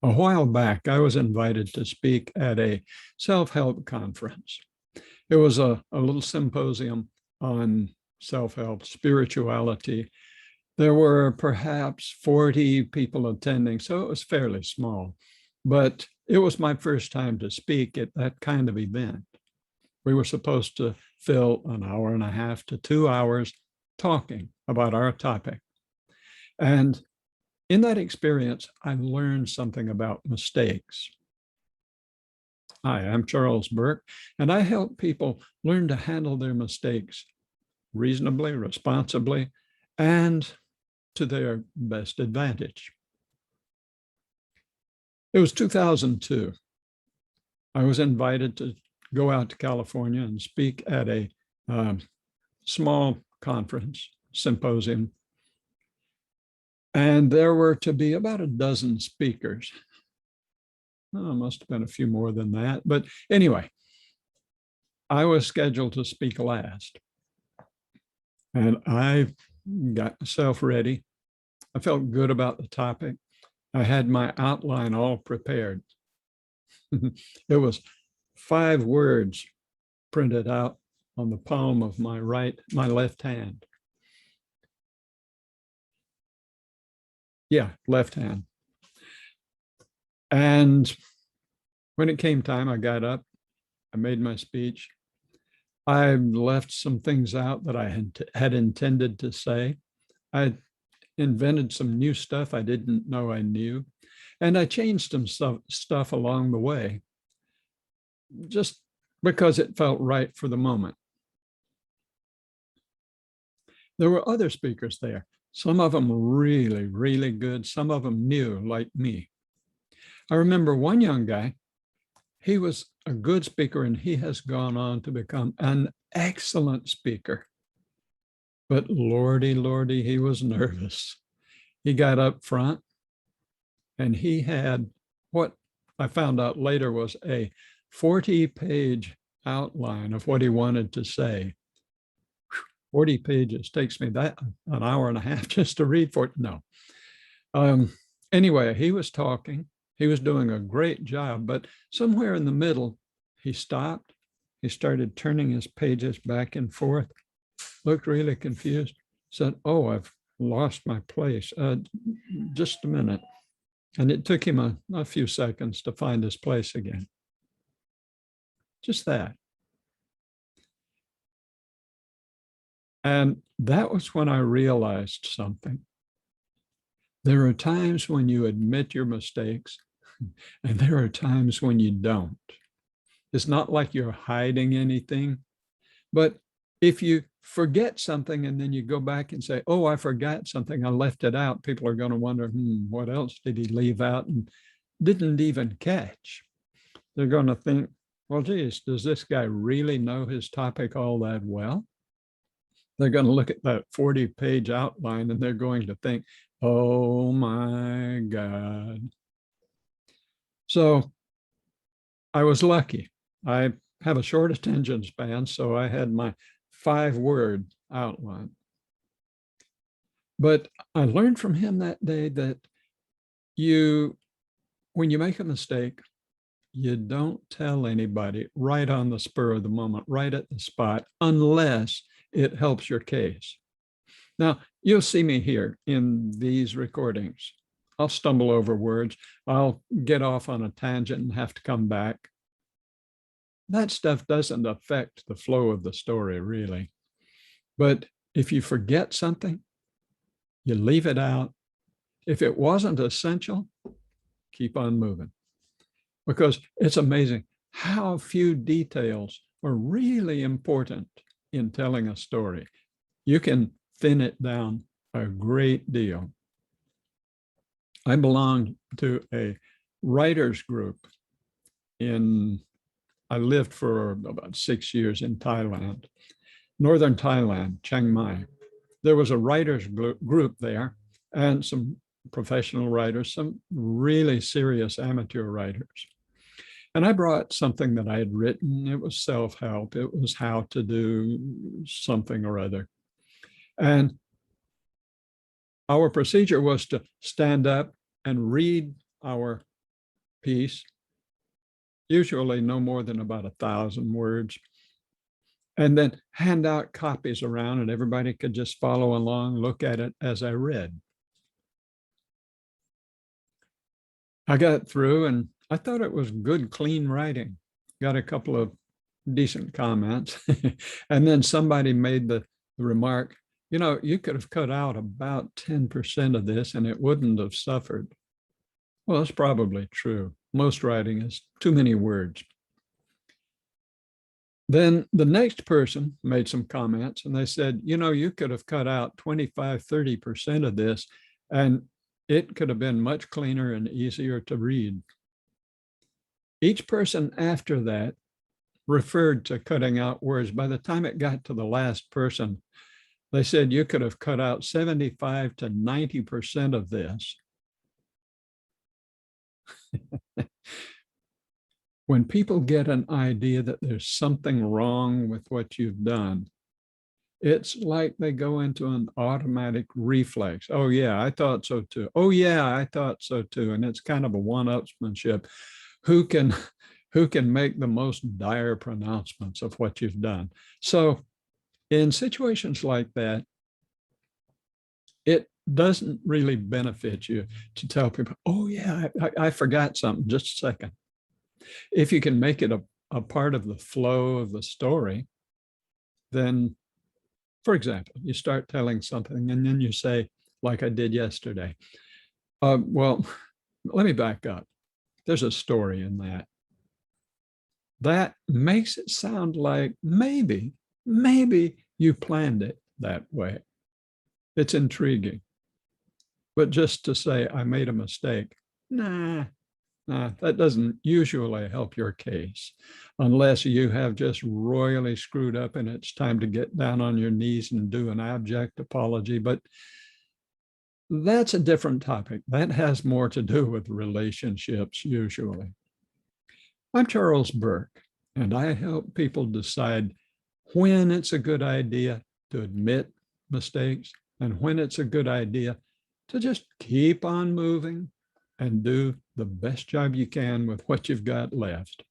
A while back, I was invited to speak at a self-help conference. It was a little symposium on self-help, spirituality. There were perhaps 40 people attending, so it was fairly small. But it was my first time to speak at that kind of event. We were supposed to fill an hour and a half to 2 hours talking about our topic. And in that experience, I learned something about mistakes. Hi, I'm Charles Burke, and I help people learn to handle their mistakes reasonably, responsibly, and to their best advantage. It was 2002. I was invited to go out to California and speak at a small conference, symposium. And there were to be about a dozen speakers. Oh, must have been a few more than that. But anyway, I was scheduled to speak last. And I got myself ready. I felt good about the topic. I had my outline all prepared. It was 5 words printed out on the palm of my left hand. Yeah, left hand. And when it came time, I got up, I made my speech. I left some things out that I had intended to say. I invented some new stuff I didn't know I knew. And I changed some stuff along the way, just because it felt right for the moment. There were other speakers there. Some of them really, really good. Some of them new, like me. I remember one young guy, he was a good speaker and he has gone on to become an excellent speaker. But lordy, he was nervous. He got up front and he had what I found out later was a 40-page outline of what he wanted to say. 40 pages takes me that an hour and a half just to read for it. No. Anyway, he was talking. He was doing a great job, but somewhere in the middle, he stopped. He started turning his pages back and forth, looked really confused, said, "Oh, I've lost my place. Just a minute." And it took him a few seconds to find his place again. Just that. And that was when I realized something. There are times when you admit your mistakes, and there are times when you don't. It's not like you're hiding anything, but if you forget something and then you go back and say, "Oh, I forgot something, I left it out," people are going to wonder, what else did he leave out and didn't even catch? They're going to think, well, geez, does this guy really know his topic all that well? They're going to look at that 40-page outline and they're going to think, oh my God. So I was lucky. I have a short attention span, so I had my 5-word outline. But I learned from him that day that when you make a mistake, you don't tell anybody right on the spur of the moment, right at the spot, unless it helps your case. Now, you'll see me here in these recordings. I'll stumble over words. I'll get off on a tangent and have to come back. That stuff doesn't affect the flow of the story, really. But if you forget something, you leave it out. If it wasn't essential, keep on moving. Because it's amazing how few details are really important in telling a story. You can thin it down a great deal. I belonged to a writers group I lived for about 6 years in Thailand, northern Thailand, Chiang Mai. There was a writers group there and some professional writers, some really serious amateur writers. And I brought something that I had written. It was self-help. It was how to do something or other. And our procedure was to stand up and read our piece, usually no more than about 1,000 words, and then hand out copies around and everybody could just follow along, look at it as I read. I got through and I thought it was good, clean writing. Got a couple of decent comments. And then somebody made the remark, you know, you could have cut out about 10% of this and it wouldn't have suffered. Well, it's probably true. Most writing is too many words. Then the next person made some comments and they said, you know, you could have cut out 25, 30% of this and it could have been much cleaner and easier to read. Each person after that referred to cutting out words. By the time it got to the last person, they said you could have cut out 75 to 90% of this. When people get an idea that there's something wrong with what you've done, it's like they go into an automatic reflex. Oh, yeah, I thought so too. Oh, yeah, I thought so too. And it's kind of a one-upsmanship. Who can make the most dire pronouncements of what you've done? So in situations like that, it doesn't really benefit you to tell people, oh, yeah, I forgot something, just a second. If you can make it a part of the flow of the story, then, for example, you start telling something and then you say, like I did yesterday, well, let me back up. There's a story in that. That makes it sound like maybe you planned it that way. It's intriguing. But just to say, I made a mistake, nah, that doesn't usually help your case unless you have just royally screwed up and it's time to get down on your knees and do an abject apology. But that's a different topic. That has more to do with relationships usually. I'm Charles Burke, and I help people decide when it's a good idea to admit mistakes and when it's a good idea to just keep on moving and do the best job you can with what you've got left.